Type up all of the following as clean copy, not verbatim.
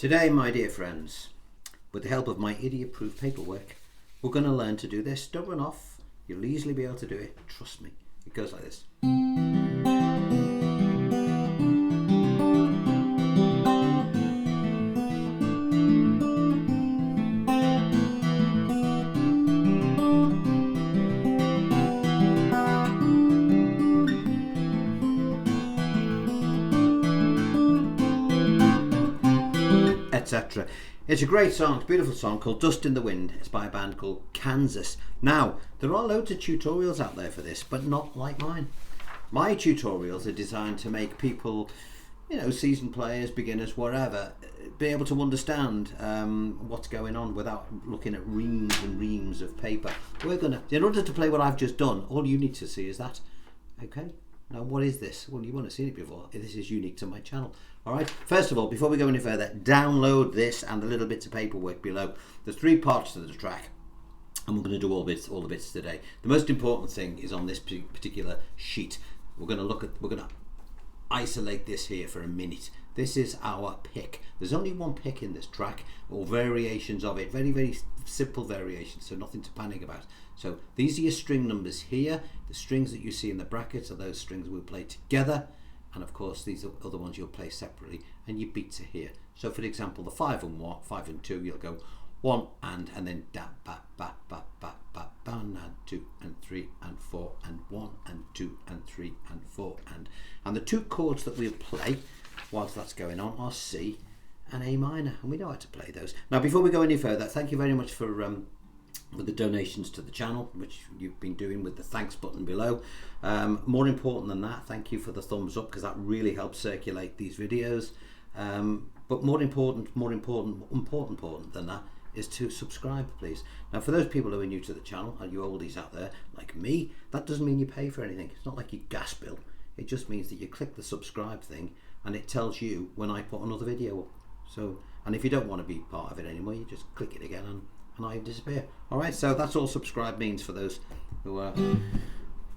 Today, my dear friends, with the help of my idiot-proof paperwork, we're going to learn to do this. Don't run off. You'll easily be able to do it. Trust me. It goes like this. Etc. It's a great song, it's a beautiful song called Dust in the Wind. It's by a band called Kansas. Now, there are loads of tutorials out there for this, but not like mine. My tutorials are designed to make people, seasoned players, beginners, whatever, be able to understand what's going on without looking at reams and reams of paper. In order to play what I've just done, all you need to see is that. Okay? Now, what is this? Well, you won't have seen it before. This is unique to my channel. All right. First of all, before we go any further, download this and the little bits of paperwork below. There's 3 parts to the track, and we're going to do all the bits today. The most important thing is on this particular sheet. We're going to isolate this here for a minute. This is our pick. There's only one pick in this track, or variations of it. Very, very simple variations, so nothing to panic about. So these are your string numbers here. The strings that you see in the brackets are those strings we'll play together. And of course, these are other ones you'll play separately, and your beats are here. So for example, the 5 and 2, you'll go 1 and then da ba ba ba ba ba ba and 2 and 3 and 4 and 1 and 2 and 3 and 4 and the 2 chords that we'll play whilst that's going on are C and A minor, and we know how to play those. Now, before we go any further, thank you very much for the donations to the channel, which you've been doing with the thanks button below. More important than that, thank you for the thumbs up, because that really helps circulate these videos. But more important than that is to subscribe, please. Now, for those people who are new to the channel, and you oldies out there like me, that doesn't mean you pay for anything. It's not like your gas bill. It just means that you click the subscribe thing and it tells you when I put another video up. So, and if you don't want to be part of it anymore, you just click it again and I disappear. Alright, so that's all subscribe means for those who are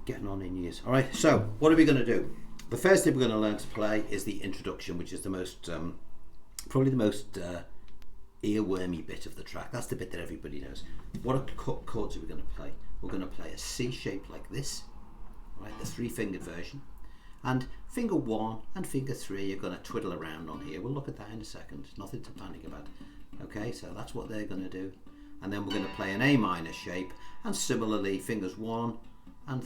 getting on in years. Alright, so what are we going to do? The first thing we're going to learn to play is the introduction, which is the most, probably the most earwormy bit of the track. That's the bit that everybody knows. What chords are we going to play? We're going to play a C shape like this, right? The 3-fingered version. And finger 1 and finger 3 are going to twiddle around on here. We'll look at that in a second. Nothing to panic about. Okay, so that's what they're going to do. And then we're going to play an A minor shape, and similarly fingers 1 and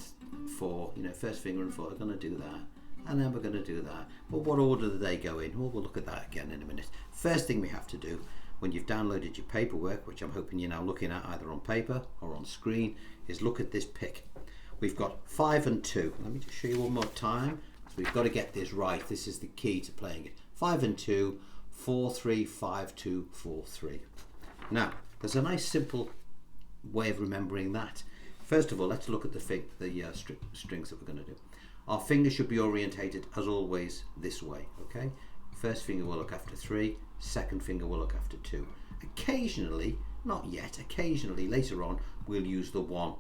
4, first finger and 4 are going to do that, and then we're going to do that. But what order do they go in? Well, we'll look at that again in a minute. First thing we have to do when you've downloaded your paperwork, which I'm hoping you're now looking at either on paper or on screen, is look at this pick. We've got 5 and 2. Let me just show you one more time. So we've got to get this right. This is the key to playing it. 5 and 2, 4, 3, 5, 2, 4, 3. Now, there's a nice simple way of remembering that. First of all, let's look at the strings that we're going to do. Our fingers should be orientated, as always, this way, okay? First finger will look after 3, second finger will look after 2. Occasionally, not yet, occasionally later on, we'll use the 1.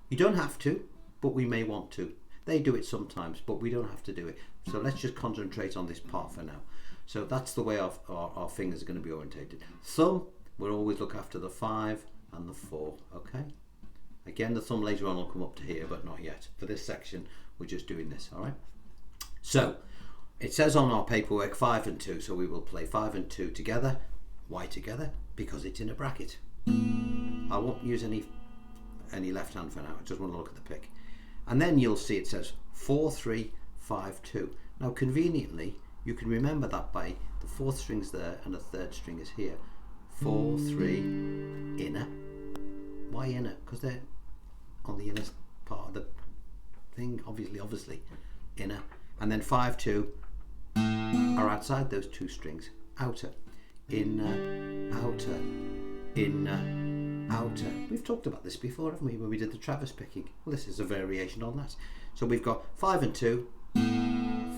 You don't have to, but we may want to. They do it sometimes, but we don't have to do it. So let's just concentrate on this part for now. So that's the way our fingers are going to be orientated. Thumb, we'll always look after the 5 and the 4, okay? Again, the thumb later on will come up to here, but not yet. For this section, we're just doing this, all right? So, it says on our paperwork 5 and 2, so we will play 5 and 2 together. Why together? Because it's in a bracket. I won't use any left hand for now, I just want to look at the pick. And then you'll see it says 4, 3, 5, 2. Now, conveniently, you can remember that by the 4th string's there and the 3rd string is here. 4, 3, inner. Why inner? Because they're on the inner part of the thing, obviously, inner. And then 5, 2 are outside those 2 strings, outer, inner, outer, inner, outer. We've talked about this before, haven't we, when we did the Travis picking? Well, this is a variation on that. So we've got 5 and 2,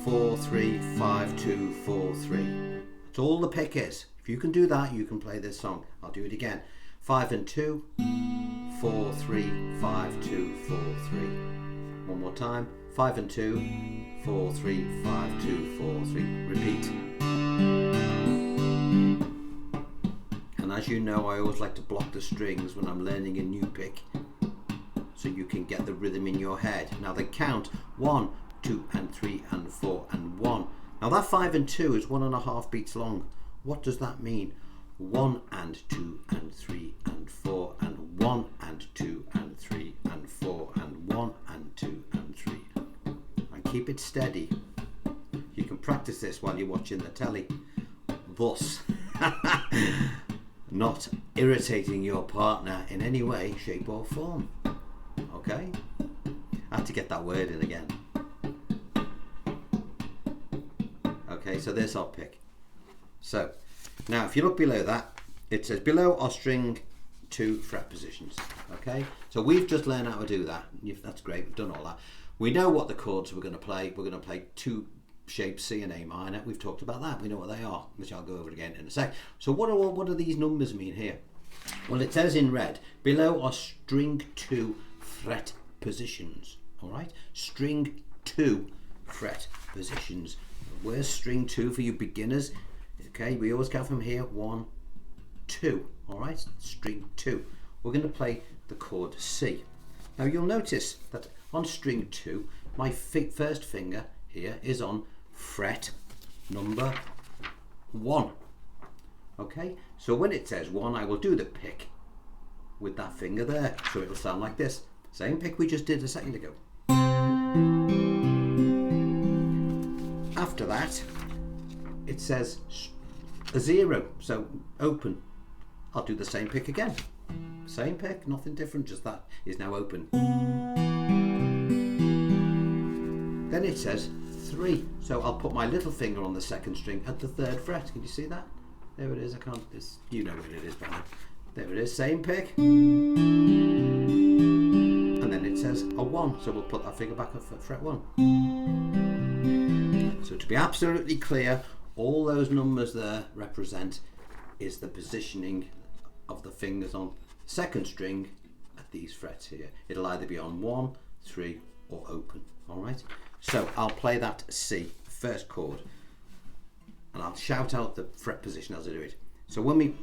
4, 3, 5, 2, 4, 3. That's all the pick is. If you can do that, you can play this song. I'll do it again. 5 and 2, 4, 3, 5, 2, 4, 3. One more time. 5 and 2, 4, 3, 5, 2, 4, 3. Repeat. as you know, I always like to block the strings when I'm learning a new pick, so you can get the rhythm in your head. Now they count 1, 2 and 3 and 4 and 1. Now that 5 and 2 is 1.5 beats long. What does that mean? 1 and 2 and 3 and 4 and 1 and 2 and 3 and 4 and 1 and 2 and 3. And keep it steady. You can practice this while you're watching the telly, thus not irritating your partner in any way, shape or form. Okay? I had to get that word in again. Okay, so there's our pick. So now if you look below that, it says below are string 2 fret positions. Okay, so we've just learned how to do that. That's great, we've done all that. We know what the chords we're going to play. We're going to play 2 shapes, C and A minor. We've talked about that. We know what they are, which I'll go over again in a sec. So what do these numbers mean here? Well, it says in red, below are string 2 fret positions. All right, string 2 fret positions. Where's string 2 for you beginners? Okay, we always count from here, 1, 2. All right, string 2. We're going to play the chord C. Now you'll notice that on string 2, my first finger here is on fret number 1. Okay, so when it says 1, I will do the pick with that finger there, so it'll sound like this. Same pick we just did a second ago. After that, it says a 0, so open. I'll do the same pick again. Same pick, nothing different, just that is now open. Then it says 3, so I'll put my little finger on the second string at the 3rd fret. Can you see that? There it is. I can't. You know what it is, but there it is. Same pick. And then it says a 1, so we'll put that finger back at fret 1. So to be absolutely clear, all those numbers there represent is the positioning of the fingers on second string at these frets here. It'll either be on 1, 3 or open. All right, so I'll play that C, first chord, and I'll shout out the fret position as I do it. So when we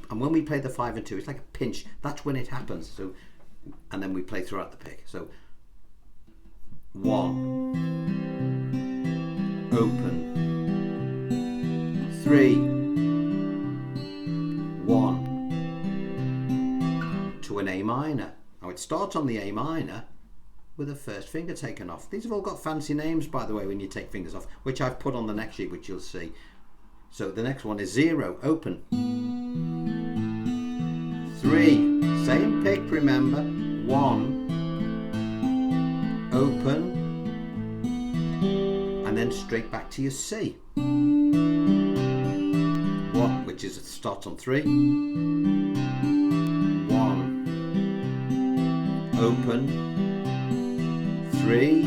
play the 5 and 2, it's like a pinch. That's when it happens. So, and then we play throughout the pick. So 1, open, 3, 1 to an A minor. Now it starts on the A minor with the first finger taken off. These have all got fancy names, by the way, when you take fingers off, which I've put on the next sheet, which you'll see. So the next one is 0, open. 3, same pick, remember. 1, open, and then straight back to your C. 1, which is it starts on 3. 1, open, 3,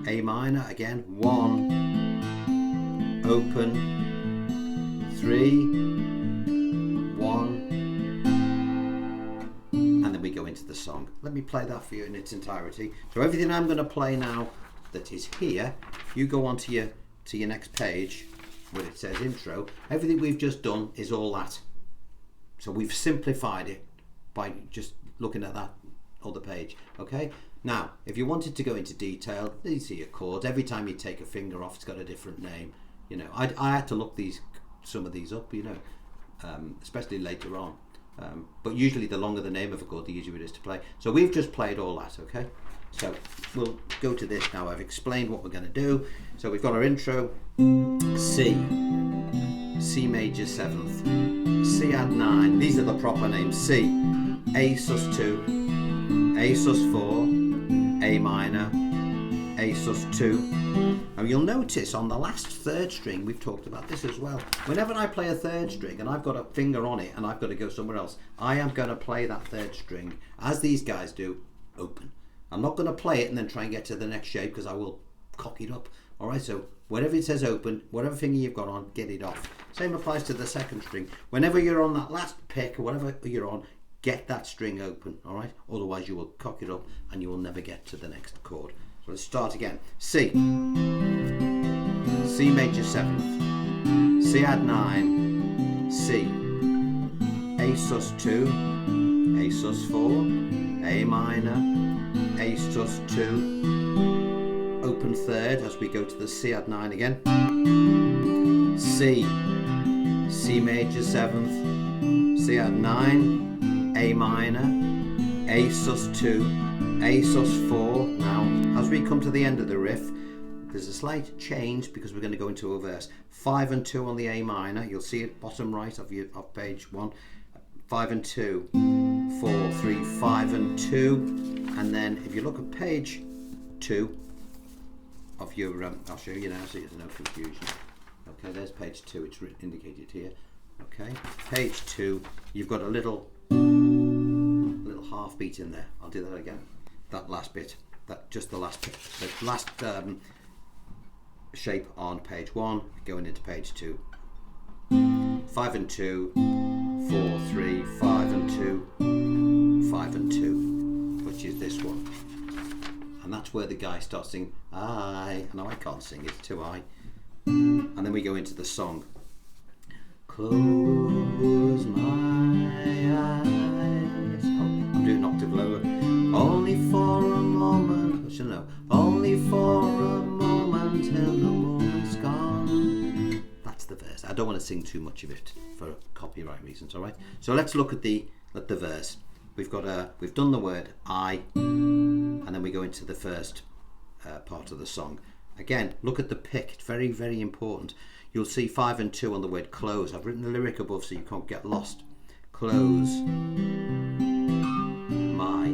A minor again, 1, open, 3, 1, and then we go into the song. Let me play that for you in its entirety. So everything I'm going to play now that is here, you go on to your next page where it says intro. Everything we've just done is all that. So we've simplified it by just looking at that other page. Okay, now if you wanted to go into detail, these are your chords. Every time you take a finger off, it's got a different name. You know, I had to look some of these up, you know, especially later on. But usually the longer the name of a chord, the easier it is to play. So we've just played all that, okay? So we'll go to this now. I've explained what we're going to do. So we've got our intro, C, C major 7th, C add 9. These are the proper names. C, A sus 2, A sus 4, A minor, A sus 2. Now you'll notice on the last 3rd string, we've talked about this as well. Whenever I play a 3rd string and I've got a finger on it and I've got to go somewhere else, I am going to play that 3rd string, as these guys do, open. I'm not going to play it and then try and get to the next shape because I will cock it up. All right, so wherever it says open, whatever finger you've got on, get it off. Same applies to the 2nd string. Whenever you're on that last pick or whatever you're on, get that string open, all right? Otherwise you will cock it up and you will never get to the next chord. So let's start again. C, C major 7th, C add 9, C, sus2, A sus4, A minor, A sus2, open third as we go to the C add 9 again, C, C major 7th, C add 9, A minor, A sus2, A sus4. Now as we come to the end of the riff, there's a slight change because we're going to go into a verse. 5 and 2 on the A minor, you'll see it bottom right of page 1. 5 and 2, 4, 3, 5 and 2, and then if you look at page 2 of your, I'll show you now so there's no confusion. Okay, there's page 2, it's indicated here. Okay, page 2, you've got a little half beat in there. I'll do that again. That last bit, just the last bit, the last shape on page 1 going into page 2. 5 and 2, 4, 3, 5 and 2, 5 and 2, which is this one. And that's where the guy starts singing, I. No, I can't sing, it's too high. And then we go into the song. Close my eyes. Oh, I'm doing an octave lower. Only for a moment, I should know. Only for a moment till the moment's gone. That's the verse. I don't want to sing too much of it for copyright reasons. All right. So let's look at the verse. We've done the word I, and then we go into the first part of the song. Again, look at the pick. It's very, very important. You'll see 5 and 2 on the word close. I've written the lyric above so you can't get lost. Close my.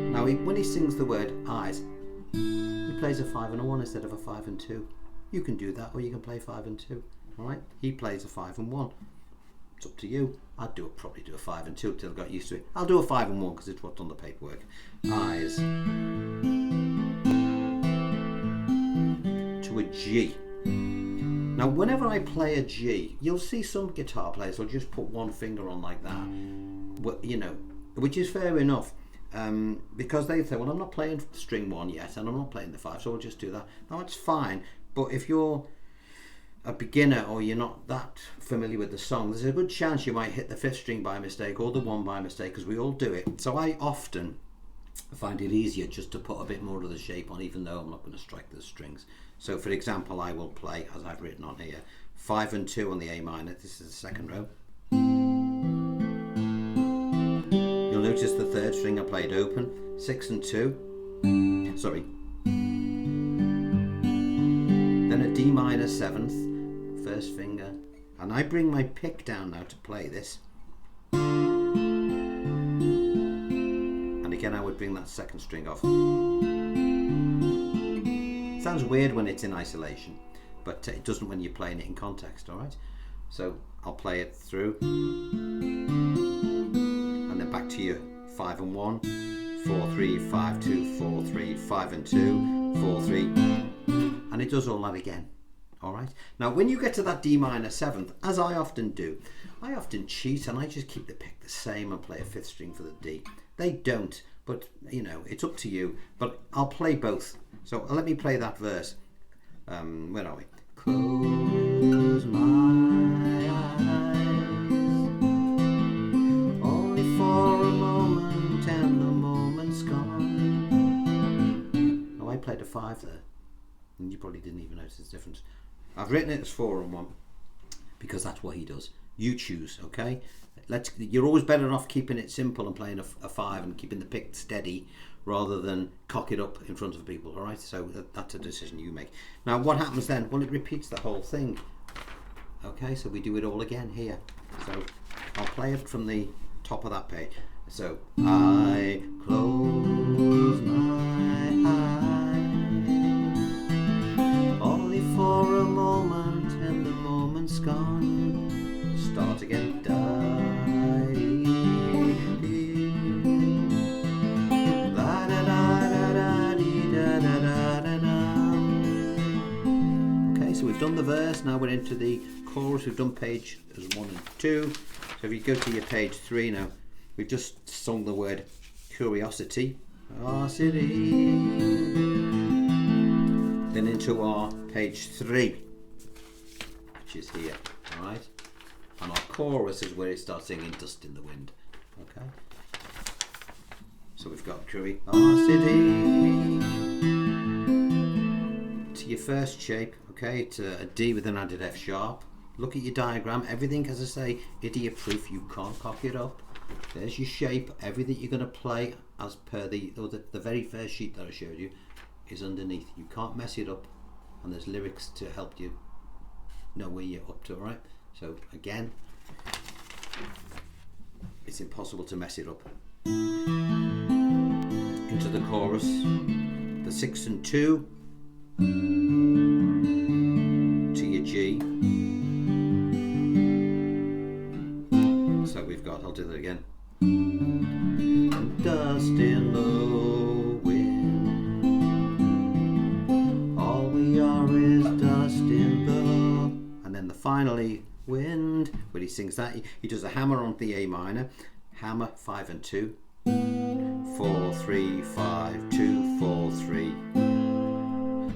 Now, when he sings the word eyes, he plays a 5 and a 1 instead of a 5 and 2. You can do that, or you can play 5 and 2. All right? He plays a 5 and 1. It's up to you. I'd probably do a 5 and 2 until I got used to it. I'll do a 5 and 1 because it's what's on the paperwork. Eyes to a G. Now, whenever I play a G, you'll see some guitar players will just put one finger on like that, you know, which is fair enough, because they say, well, I'm not playing string 1 yet, and I'm not playing the 5, so I'll just do that. Now, it's fine, but if you're a beginner or you're not that familiar with the song, there's a good chance you might hit the 5th string by mistake or the 1 by mistake, because we all do it. So I often find it easier just to put a bit more of the shape on, even though I'm not going to strike the strings. So for example, I will play, as I've written on here, 5 and 2 on the A minor. This is the second row. You'll notice the 3rd string I played open. 6 and 2. Sorry. Then a D minor 7th, 1st finger. And I bring my pick down now to play this. And again, I would bring that 2nd string off. Sounds weird when it's in isolation, but it doesn't when you're playing it in context, all right? So I'll play it through, and then back to your 5 and 1, 4, 3, 5, 2, 4, 3, 5 and 2, 4, 3, and it does all that again, all right? Now, when you get to that D minor 7th, as I often do, I often cheat and I just keep the pick the same and play a 5th string for the D. They don't, but you know, it's up to you, but I'll play both. So let me play that verse. Where are we? Close my eyes, only for a moment, and the moment's gone. Oh, I played a 5 there, and you probably didn't even notice the difference. I've written it as 4 and 1 because that's what he does. You choose, okay? You're always better off keeping it simple and playing a 5 and keeping the pick steady, rather than cock it up in front of people, all right? So that's a decision you make. Now, what happens then? Well, it repeats the whole thing. Okay, so we do it all again here. So I'll play it from the top of that page. So, I close my eyes, only for a moment, and the moment's gone. Start again. We've done the verse, now we're into the chorus. We've done pages 1 and 2. So if you go to your page 3 now, we've just sung the word curiosity. Then into our page 3, which is here, alright? And our chorus is where it starts singing Dust in the Wind. Okay. So we've got curiosity to your first shape, okay, to a D with an added F sharp. Look at your diagram. Everything, as I say, idiot proof. You can't cock it up. There's your shape. Everything you're going to play as per the very first sheet that I showed you is underneath. You can't mess it up, and there's lyrics to help you know where you're up to. All right. So again, it's impossible to mess it up. Into the chorus, the 6 and 2 to your G. So we've got, I'll do that again. Dust in the wind, all we are is dust in the, and then the finally wind, when he sings that, he does a hammer on the A minor, hammer 5 and 2, 4 3 5 2 4 3.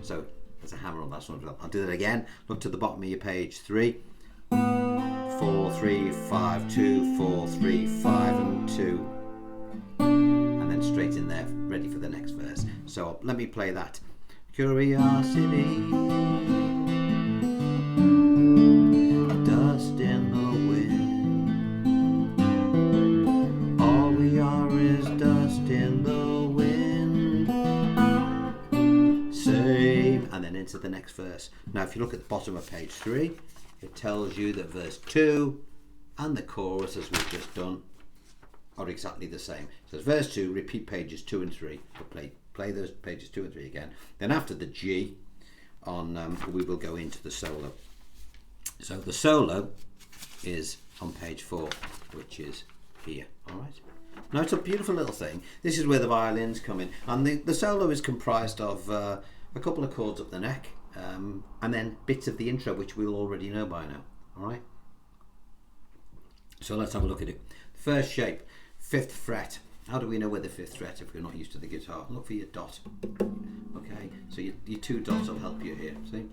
So there's a hammer on that one. I'll do that again. Look to the bottom of your page. 3 4 3 5 2 4 3 5 and 2, and then straight in there, ready for the next verse. So let me play that. Curiosity, dust in the wind, all we are is dust in the wind, same, and then into the next verse. Now if you look at the bottom of page 3, it tells you that verse 2 and the chorus, as we've just done, are exactly the same. So verse 2, repeat pages 2 and 3, but play those pages 2 and 3 again. Then after the G, we will go into the solo. So the solo is on page 4, which is here. All right. Now it's a beautiful little thing. This is where the violins come in, and the solo is comprised of a couple of chords up the neck, and then bits of the intro, which we'll already know by now. All right. So let's have a look at it. First shape, 5th fret. How do we know where the 5th fret if we're not used to the guitar? Look for your dot. Okay, so your 2 dots will help you here. See,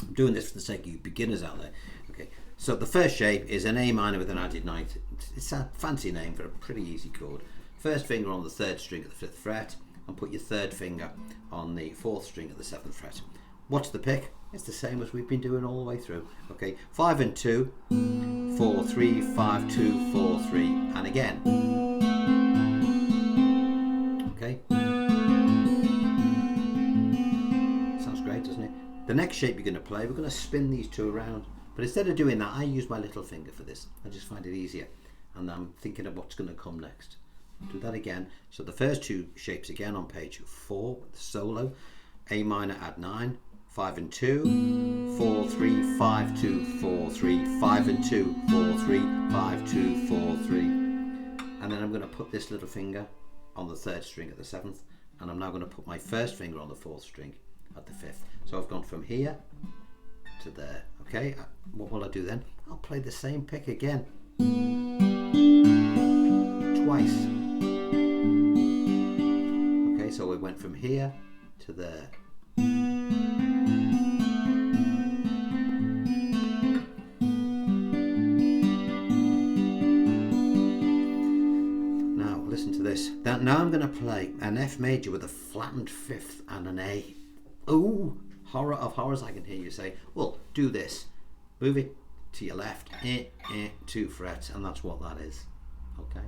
I'm doing this for the sake of you beginners out there. Okay, so the first shape is an A minor with an added 9th. It's a fancy name for a pretty easy chord. First finger on the 3rd string of the 5th fret, and put your 3rd finger on the 4th string of the 7th fret. What's the pick? It's the same as we've been doing all the way through. Okay, 5 and 2, 4 3 5 2 4 3, and again. Okay, sounds great, doesn't it? The next shape you're going to play, we're going to spin these 2 around, but instead of doing that, I use my little finger for this. I just find it easier, and I'm thinking of what's going to come next. Do that again. So the first 2 shapes again on page 4 with the solo. A minor add 9, 5 and 2, 4 3 5 2 4 3, 5 and 2, 4 3 5 2 4 3, and then I'm going to put this little finger on the 3rd string at the 7th, and I'm now going to put my 1st finger on the 4th string at the 5th. So I've gone from here to there. Okay, what will I do then? I'll play the same pick again, twice. Okay, so we went from here to there. Now listen to this. Now I'm going to play an F major with a flattened 5th and an A. Ooh, horror of horrors, I can hear you say. Well, do this. Move it to your left, 2 frets, and that's what that is. Okay,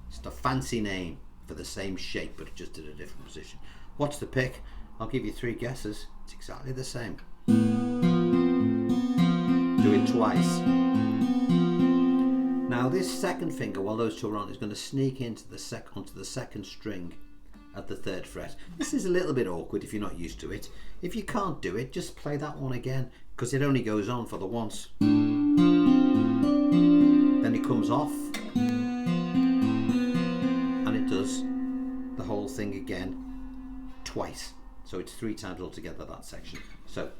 it's a fancy name for the same shape, but just at a different position. What's the pick? I'll give you 3 guesses. It's exactly the same. Do it twice. Now this 2nd finger, while those 2 are on, is going to sneak into onto the 2nd string at the 3rd fret. This is a little bit awkward if you're not used to it. If you can't do it, just play that one again, because it only goes on for the once. Then it comes off, and it does the whole thing again twice. So it's 3 times altogether, that section. So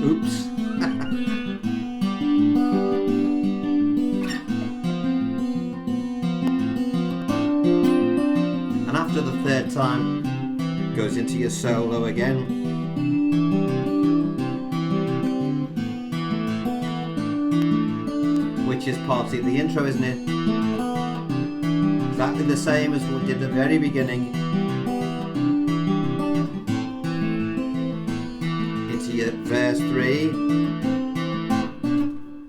oops. after the third time, goes into your solo again. Which is partly the intro, isn't it? Exactly the same as we did at the very beginning. Into your verse 3.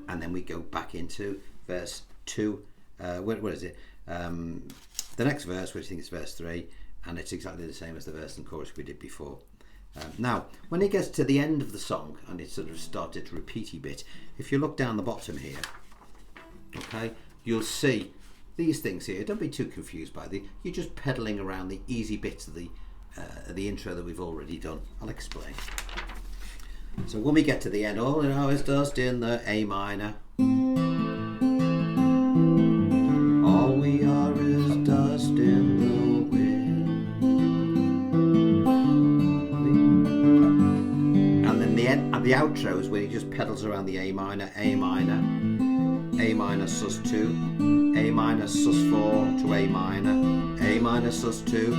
And then we go back into verse 2. What is it? The next verse, which I think is verse 3. And it's exactly the same as the verse and chorus we did before. Now, when it gets to the end of the song, and it sort of started to repeat a bit, if you look down the bottom here, okay, you'll see these things here. Don't be too confused by the. You're just pedaling around the easy bits of the intro that we've already done. I'll explain. So when we get to the end, all you know is dust in the A minor. All we are is dust in the wind. And then the end, and the outro is where he just pedals around the A minor, A minor, A minor sus 2, A minor sus 4 to A minor, A minor sus 2,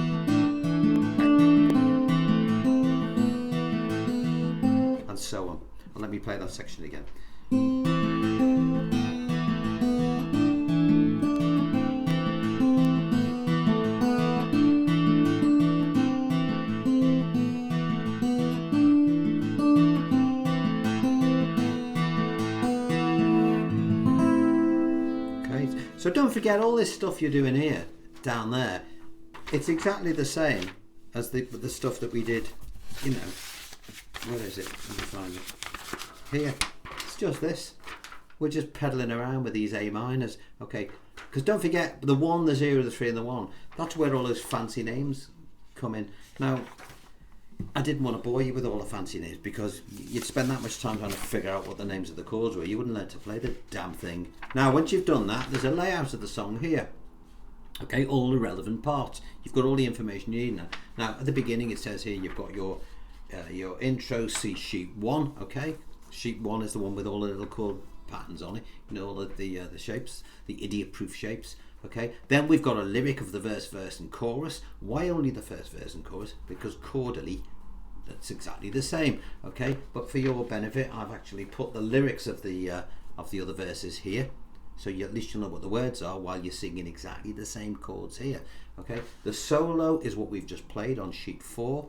and so on. And let me play that section again. So don't forget all this stuff you're doing here, down there, it's exactly the same as the stuff that we did, you know, where is it? Let me find it. Here, it's just this. We're just pedaling around with these A minors, okay? Because don't forget the 1, the 0, the 3 and the 1. That's where all those fancy names come in. Now, I didn't want to bore you with all the fancy names because you'd spend that much time trying to figure out what the names of the chords were. You wouldn't learn to play the damn thing. Now, once you've done that, there's a layout of the song here. Okay, all the relevant parts. You've got all the information you need now. Now, at the beginning, it says here you've got your intro C sheet 1. Okay, sheet 1 is the one with all the little chord patterns on it. You know, all of the shapes, the idiot-proof shapes. Okay, then we've got a lyric of the verse, and chorus. Why only the first verse and chorus? Because chordally, that's exactly the same. Okay, but for your benefit, I've actually put the lyrics of the other verses here, so at least you'll know what the words are while you're singing exactly the same chords here. Okay, the solo is what we've just played on sheet 4.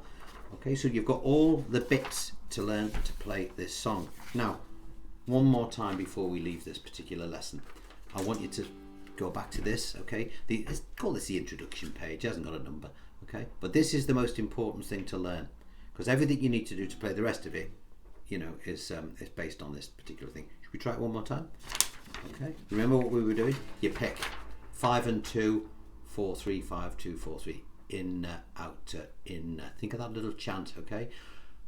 Okay, so you've got all the bits to learn to play this song. Now, one more time before we leave this particular lesson, I want you to go back to this, okay? Let's call this the introduction page. It hasn't got a number, okay? But this is the most important thing to learn, because everything you need to do to play the rest of it, you know, is based on this particular thing. Should we try it one more time? Okay. Remember what we were doing? You pick 5 and 2, 4 3 5 2 4 3. In, out, in. Think of that little chant, okay?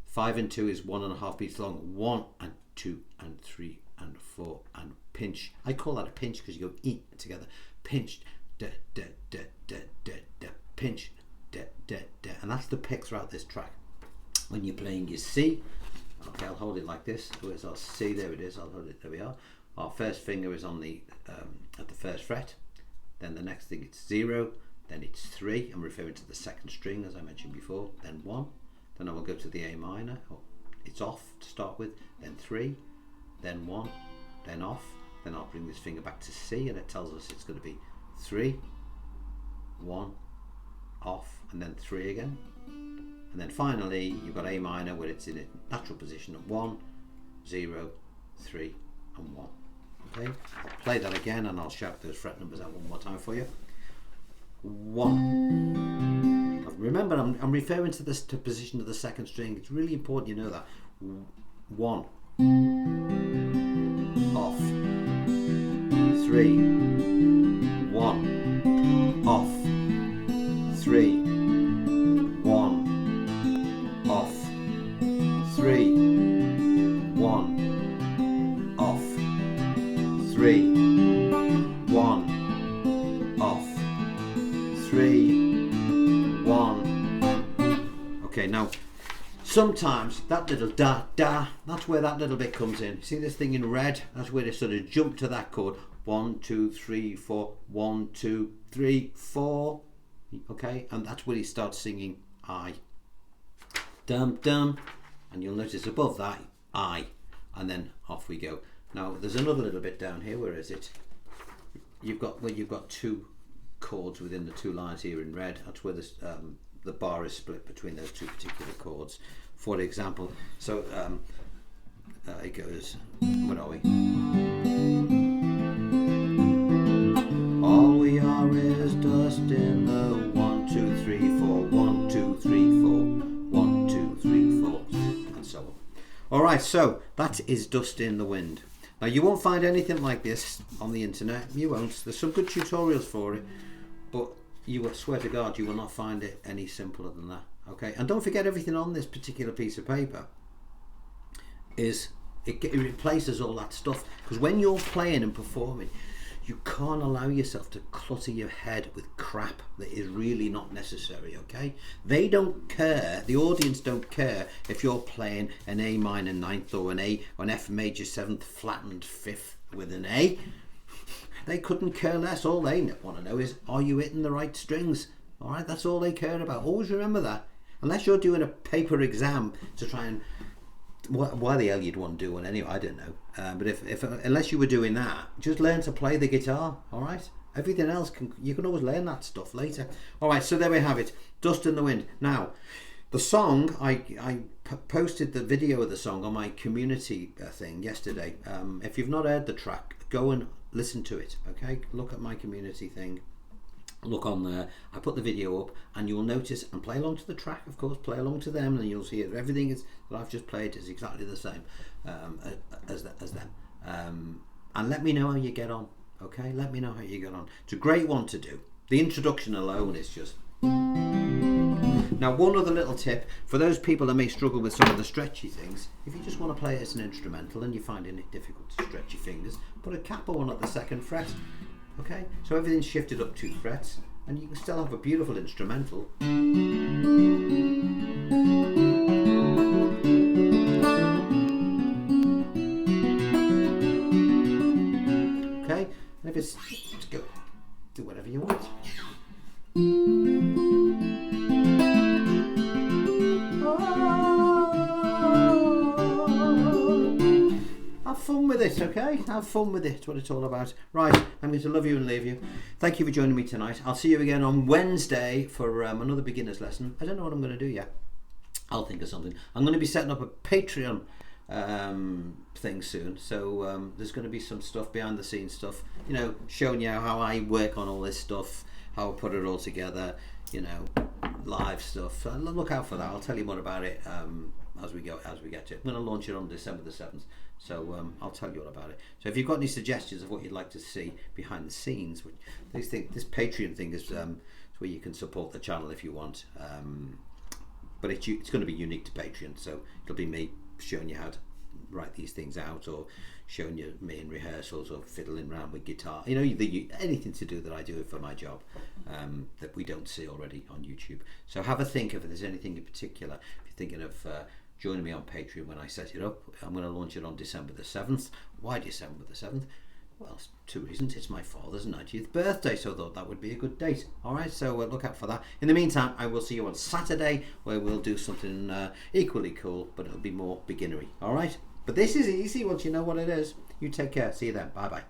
5 and 2 is 1.5 beats long. 1 and 2 and 3 and 4 and pinch. I call that a pinch because you go E together. Pinch, da da da da da da. Pinch, da da da. And that's the pick throughout this track. When you're playing your C, okay, I'll hold it like this. Where's our C? There it is. I'll hold it. There we are. Our first finger is on the at the first fret. Then the next thing it's 0. Then it's 3. I'm referring to the second string as I mentioned before. Then 1. Then I will go to the A minor. Oh, it's off to start with. Then 3. Then 1. Then off. Then I'll bring this finger back to C, and it tells us it's going to be 3, 1, off, and then 3 again. And then finally you've got A minor where it's in a natural position of 1, 0, 3 and 1. Okay, I'll play that again and I'll shout those fret numbers out one more time for you. 1. Remember, I'm referring to this position of the second string. It's really important you know that. 1, off, 3, 1, off, 3, 1, off, 3, 1, off, 3, 1, off, 3, 1. Okay, now sometimes that little da da, that's where that little bit comes in. See this thing in red? That's where they sort of jump to that chord. 1 2 3 4, 1 2 3 4. okay, and that's where he starts singing I. Dum dum, and you'll notice above that I, and then off we go. Now there's another little bit down here. Where is it? You've got two chords within the two lines here in red. That's where the bar is split between those two particular chords. For example, so it goes. What are we? All we are is dust in the 1, 2, 3, 4, 1, 2, 3, 4, 1, 2, 3, 4, and so on. All right, so that is Dust in the Wind. Now you won't find anything like this on the internet. You won't. There's some good tutorials for it, but you will, swear to God, you will not find it any simpler than that. Okay, and don't forget everything on this particular piece of paper is it replaces all that stuff, because when you're playing and performing, you can't allow yourself to clutter your head with crap that is really not necessary, okay? They don't care, the audience don't care if you're playing an A minor 9th or an F major 7th flattened 5th with an A. They couldn't care less. All they want to know is, are you hitting the right strings? All right, that's all they care about. Always remember that. Unless you're doing a paper exam to try and, why the hell you'd want to do one anyway, I don't know. But if unless you were doing that, just learn to play the guitar. All right, everything else you can always learn that stuff later. All right, so there we have it, Dust in the Wind. Now, the song, I posted the video of the song on my community thing yesterday. If you've not heard the track, go and listen to it. Okay, look at my community thing. Look on there. I put the video up, and you'll notice, and play along to the track, of course, play along to them, and you'll see it. Everything is that I've just played is exactly the same as them. And let me know how you get on. Okay, let me know how you get on. It's a great one to do. The introduction alone is just. Now, one other little tip for those people that may struggle with some of the stretchy things: if you just want to play it as an instrumental and you're finding it difficult to stretch your fingers, put a capo on at the 2nd fret. Okay, so everything's shifted up 2 frets, and you can still have a beautiful instrumental. Okay, and if it's go, do whatever you want. Have fun with it, okay? Have fun with it. That's what it's all about. Right, I'm going to love you and leave you. Thank you for joining me tonight. I'll see you again on Wednesday for another beginner's lesson. I don't know what I'm going to do yet. I'll think of something. I'm going to be setting up a Patreon thing soon. So there's going to be some stuff, behind the scenes stuff, you know, showing you how I work on all this stuff, how I put it all together, you know, live stuff. So look out for that. I'll tell you more about it as we get to it. I'm going to launch it on December the 7th. So I'll tell you all about it. So if you've got any suggestions of what you'd like to see behind the scenes, which this Patreon thing is where you can support the channel if you want. But it's going to be unique to Patreon. So it'll be me showing you how to write these things out, or showing you me in rehearsals, or fiddling around with guitar. You know, anything to do that I do for my job that we don't see already on YouTube. So have a think if there's anything in particular. If you're thinking of joining me on Patreon when I set it up, I'm going to launch it on December the 7th. Why December the 7th? Well, it's 2 reasons. It's my father's 90th birthday, so I thought that would be a good date. All right, so look out for that. In the meantime, I will see you on Saturday, where we'll do something equally cool, but it'll be more beginnery. All right, but this is easy once you know what it is. You take care. See you then. Bye bye.